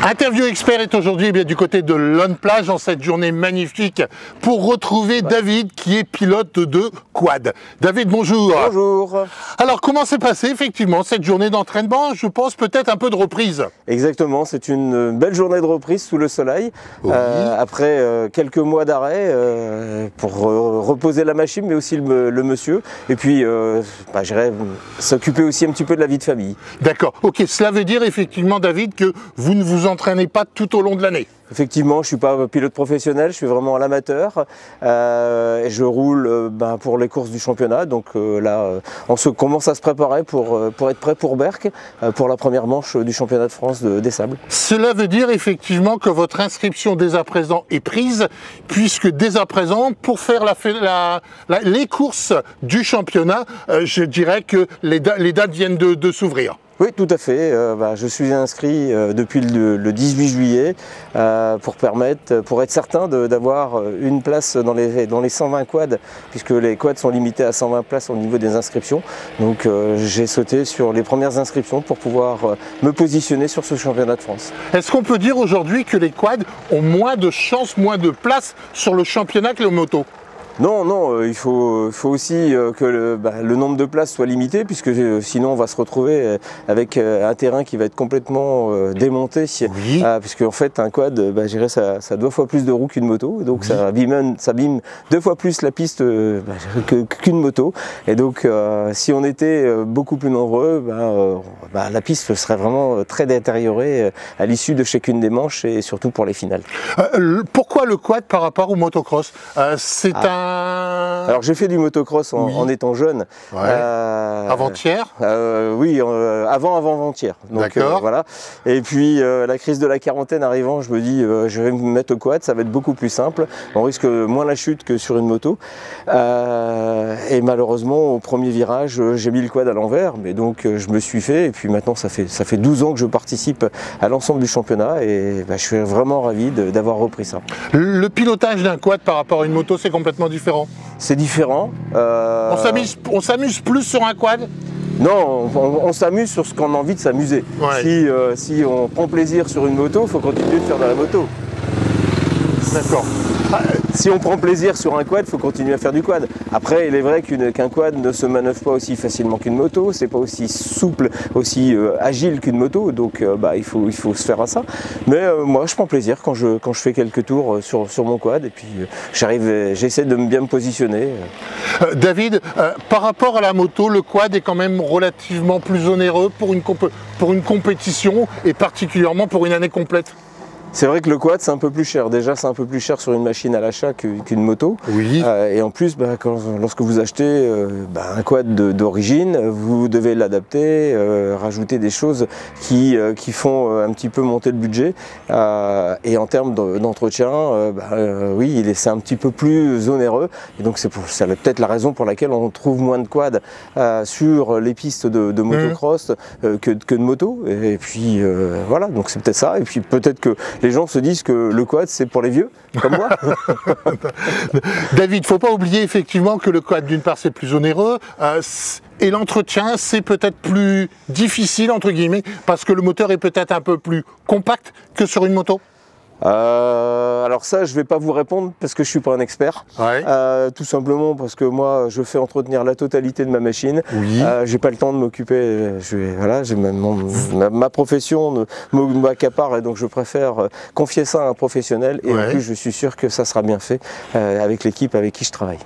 Interview Expert est aujourd'hui du côté de Lonne Plage en cette journée magnifique pour retrouver David qui est pilote de quad. David, bonjour. Bonjour. Alors comment s'est passée effectivement cette journée d'entraînement? Je pense peut-être un peu de reprise. Exactement, c'est une belle journée de reprise sous le soleil. Oui. Après quelques mois d'arrêt pour reposer la machine mais aussi le monsieur. Et puis j'irai s'occuper aussi un petit peu de la vie de famille. D'accord, ok, cela veut dire effectivement David que vous ne vous entraînez pas tout au long de l'année? Effectivement, je ne suis pas pilote professionnel, je suis vraiment à l'amateur. Et je roule pour les courses du championnat. Donc là, on commence à se préparer pour être prêt pour Berck, pour la première manche du championnat de France des sables. Cela veut dire effectivement que votre inscription dès à présent est prise, puisque dès à présent, pour faire les courses du championnat, je dirais que les dates viennent de s'ouvrir. Oui, tout à fait. Je suis inscrit depuis le 18 juillet pour être certain d'avoir une place dans les 120 quads, puisque les quads sont limités à 120 places au niveau des inscriptions. Donc j'ai sauté sur les premières inscriptions pour pouvoir me positionner sur ce championnat de France. Est-ce qu'on peut dire aujourd'hui que les quads ont moins de chances, moins de place sur le championnat que les motos? Non, il faut aussi que le nombre de places soit limité, puisque sinon on va se retrouver avec un terrain qui va être complètement démonté. Oui. Puisque en fait un quad, ça a 2 fois plus de roues qu'une moto, donc oui. ça abîme 2 fois plus la piste qu'une moto. Et donc si on était beaucoup plus nombreux, la piste serait vraiment très détériorée à l'issue de chacune des manches et surtout pour les finales. Pourquoi le quad par rapport au motocross? Alors j'ai fait du motocross en étant jeune. Ouais. Avant-hier? Oui, avant-hier. D'accord. Voilà. Et puis la crise de la quarantaine arrivant, je me dis je vais me mettre au quad, ça va être beaucoup plus simple. On risque moins la chute que sur une moto. Et malheureusement au premier virage, j'ai mis le quad à l'envers, mais donc je me suis fait. Et puis maintenant ça fait 12 ans que je participe à l'ensemble du championnat et je suis vraiment ravi d'avoir repris ça. Le pilotage d'un quad par rapport à une moto, c'est complètement différent. C'est différent. On s'amuse plus sur un quad? Non, on s'amuse sur ce qu'on a envie de s'amuser. Ouais. Si on prend plaisir sur une moto, il faut continuer de faire de la moto. D'accord. Si on prend plaisir sur un quad, il faut continuer à faire du quad. Après, il est vrai qu'un quad ne se manœuvre pas aussi facilement qu'une moto, c'est pas aussi souple, aussi agile qu'une moto, donc il faut se faire à ça. Mais moi, je prends plaisir quand je fais quelques tours sur mon quad, et puis j'essaie de bien me positionner. David, par rapport à la moto, le quad est quand même relativement plus onéreux pour une compétition, et particulièrement pour une année complète. C'est vrai que le quad c'est un peu plus cher. Déjà c'est un peu plus cher sur une machine à l'achat qu'une moto. Oui. Et en plus lorsque vous achetez un quad d'origine, vous devez l'adapter, rajouter des choses qui font un petit peu monter le budget. Et en termes d'entretien, oui, c'est un petit peu plus onéreux. Et donc c'est peut-être la raison pour laquelle on trouve moins de quads sur les pistes de motocross que de moto. Et puis voilà, donc c'est peut-être ça. Et puis peut-être que les gens se disent que le quad c'est pour les vieux, comme moi. David, il ne faut pas oublier effectivement que le quad d'une part c'est plus onéreux et l'entretien c'est peut-être plus difficile entre guillemets parce que le moteur est peut-être un peu plus compact que sur une moto. Alors ça, je ne vais pas vous répondre parce que je ne suis pas un expert. Ouais. Tout simplement parce que moi, je fais entretenir la totalité de ma machine. Oui. J'ai pas le temps de m'occuper. Ma profession m'accapare et donc je préfère confier ça à un professionnel. Et en plus, je suis sûr que ça sera bien fait avec l'équipe avec qui je travaille.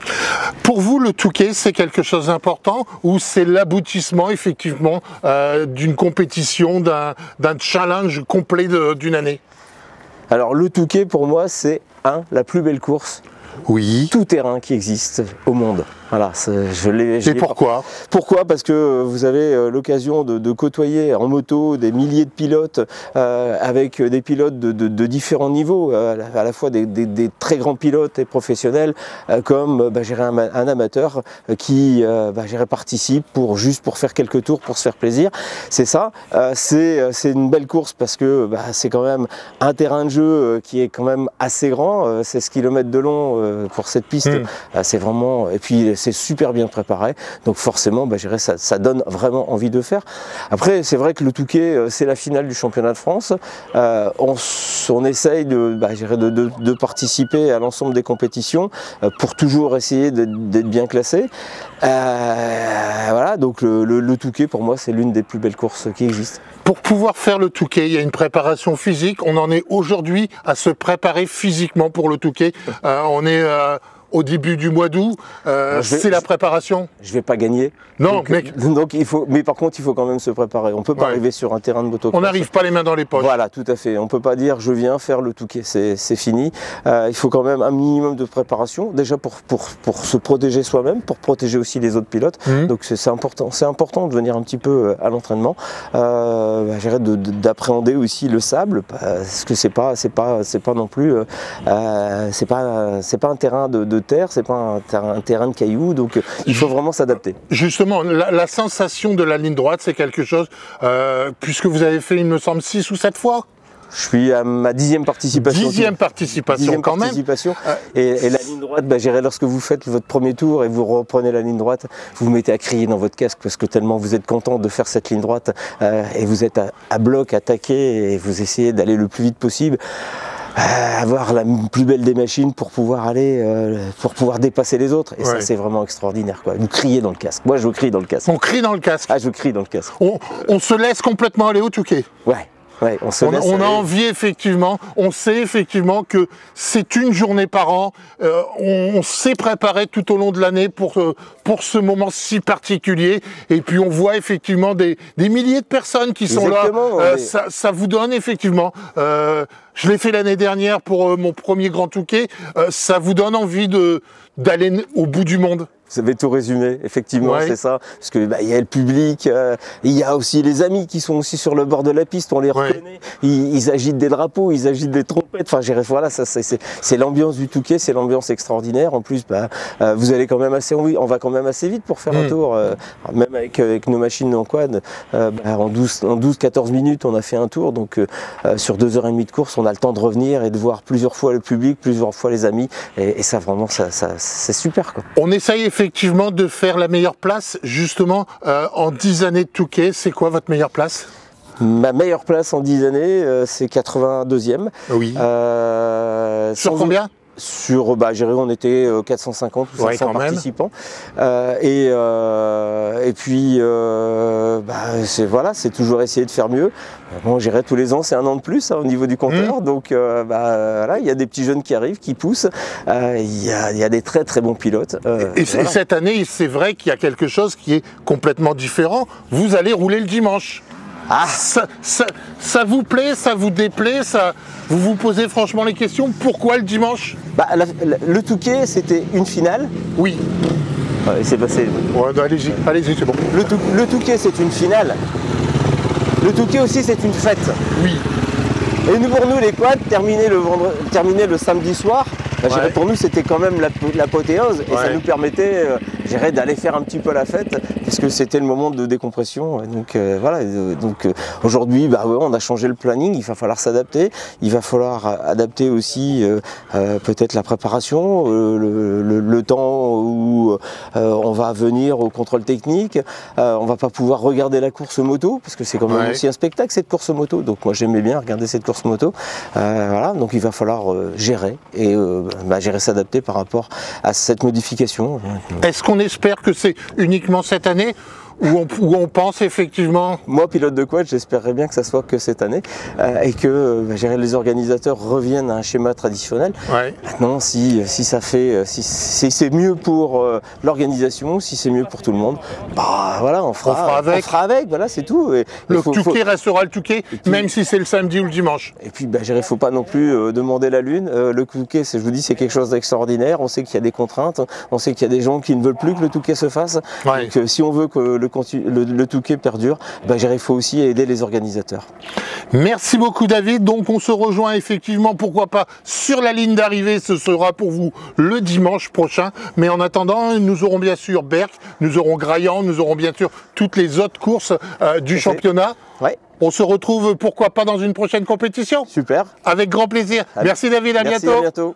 Pour vous, le Touquet, c'est quelque chose d'important ou c'est l'aboutissement effectivement d'une compétition, d'un challenge complet d'une année? Alors le Touquet pour moi c'est la plus belle course tout terrain qui existe au monde. Voilà, Et pourquoi? Pourquoi? Parce que vous avez l'occasion de côtoyer en moto des milliers de pilotes avec des pilotes de différents niveaux, à la fois des très grands pilotes et professionnels, comme un amateur qui participe juste pour faire quelques tours, pour se faire plaisir. C'est ça, c'est une belle course parce que c'est quand même un terrain de jeu qui est quand même assez grand, 16 km de long pour cette piste. C'est vraiment, et puis c'est super bien préparé, donc forcément je dirais, ça donne vraiment envie de faire. Après c'est vrai que le Touquet c'est la finale du championnat de France, on essaye de participer à l'ensemble des compétitions pour toujours essayer d'être bien classé. Voilà, donc le Touquet pour moi c'est l'une des plus belles courses qui existent. Pour pouvoir faire le Touquet, il y a une préparation physique. On en est aujourd'hui à se préparer physiquement pour le Touquet. On est au début du mois d'août. C'est la préparation. Je vais pas gagner. Non, mais par contre, il faut quand même se préparer. On peut pas arriver sur un terrain de motocross. On n'arrive pas les mains dans les poches. Voilà, tout à fait. On peut pas dire je viens faire le Touquet, c'est fini. Il faut quand même un minimum de préparation, déjà pour se protéger soi-même, pour protéger aussi les autres pilotes. Donc c'est important. C'est important de venir un petit peu à l'entraînement. D'appréhender aussi le sable, parce que c'est pas non plus, c'est pas un terrain de terre, c'est pas un terrain de cailloux. Donc il faut vraiment s'adapter. Justement, la sensation de la ligne droite, c'est quelque chose, puisque vous avez fait, il me semble, 6 ou 7 fois. Je suis à ma 10e participation. 10e participation quand même. Et la ligne droite, lorsque vous faites votre premier tour et vous reprenez la ligne droite, vous vous mettez à crier dans votre casque parce que tellement vous êtes content de faire cette ligne droite et vous êtes à bloc, attaqué et vous essayez d'aller le plus vite possible. Avoir la plus belle des machines pour pouvoir aller, pour pouvoir dépasser les autres. Et ça, c'est vraiment extraordinaire, quoi. Vous criez dans le casque. Moi, je crie dans le casque. On crie dans le casque. Ah, je crie dans le casque. On se laisse complètement aller au Touquet. Ouais, on a envie effectivement, on sait effectivement que c'est une journée par an, on s'est préparé tout au long de l'année pour ce moment si particulier, et puis on voit effectivement des milliers de personnes qui sont là, ça vous donne effectivement, je l'ai fait l'année dernière pour mon premier Grand Touquet, ça vous donne envie d'aller au bout du monde. Vous avez tout résumé, effectivement, c'est ça. Parce que il y a le public, il y a aussi les amis qui sont aussi sur le bord de la piste, on les reconnaît. Ils agitent des drapeaux, ils agitent des trompettes. Enfin, voilà, ça c'est l'ambiance du Touquet, c'est l'ambiance extraordinaire. En plus, vous allez quand même on va quand même assez vite pour faire un tour. Même avec nos machines en quad, en 12-14 minutes, on a fait un tour. Donc sur 2h30 de course, on a le temps de revenir et de voir plusieurs fois le public, plusieurs fois les amis. Et ça, vraiment, c'est super, quoi. On essaye effectivement de faire la meilleure place, justement, en 10 années de Touquet. C'est quoi votre meilleure place? Ma meilleure place en 10 années, c'est 82e. Oui. Sur combien? Sur, on était 450 ou 500 participants. Et puis, c'est toujours essayer de faire mieux. Bon, j'irai tous les ans, c'est un an de plus au niveau du compteur. Donc, voilà, il y a des petits jeunes qui arrivent, qui poussent. Il y a des très très bons pilotes. Et cette année, c'est vrai qu'il y a quelque chose qui est complètement différent. Vous allez rouler le dimanche. Ah. Ça vous plaît, ça vous déplaît, vous vous posez franchement les questions, pourquoi le dimanche? Le Touquet, c'était une finale. Oui. C'est passé. Allez-y, c'est bon. Le Touquet, c'est une finale. Le Touquet aussi, c'est une fête. Oui. Et pour nous, les quads, terminer le samedi soir, pour nous, c'était quand même l'apothéose. Et ça nous permettait d'aller faire un petit peu la fête, parce que c'était le moment de décompression. Donc voilà. Donc aujourd'hui, on a changé le planning. Il va falloir s'adapter. Il va falloir adapter aussi peut-être la préparation, le temps où on va venir au contrôle technique. On va pas pouvoir regarder la course moto, parce que c'est quand même aussi un spectacle, cette course moto. Donc moi, j'aimais bien regarder cette course moto. Voilà. Donc il va falloir gérer et s'adapter par rapport à cette modification. Est-ce qu'on espère que c'est uniquement cette année où on pense effectivement... Moi, pilote de quad, j'espérerais bien que ça soit que cette année et que les organisateurs reviennent à un schéma traditionnel. Maintenant, si c'est mieux pour l'organisation, si c'est mieux pour tout le monde, voilà, on fera avec. Voilà, c'est tout. Et le Touquet restera le Touquet, même si c'est le samedi ou le dimanche. Et puis, il ne faut pas non plus demander la lune. Le Touquet, je vous dis, c'est quelque chose d'extraordinaire. On sait qu'il y a des contraintes, on sait qu'il y a des gens qui ne veulent plus que le Touquet se fasse. Donc, si on veut que le Touquet perdure, il faut aussi aider les organisateurs. Merci beaucoup David, donc on se rejoint effectivement, pourquoi pas, sur la ligne d'arrivée, ce sera pour vous le dimanche prochain, mais en attendant, nous aurons bien sûr Berck, nous aurons Graillan, nous aurons bien sûr toutes les autres courses du championnat. On se retrouve pourquoi pas dans une prochaine compétition. Super. Avec grand plaisir. Merci David, à bientôt. À bientôt.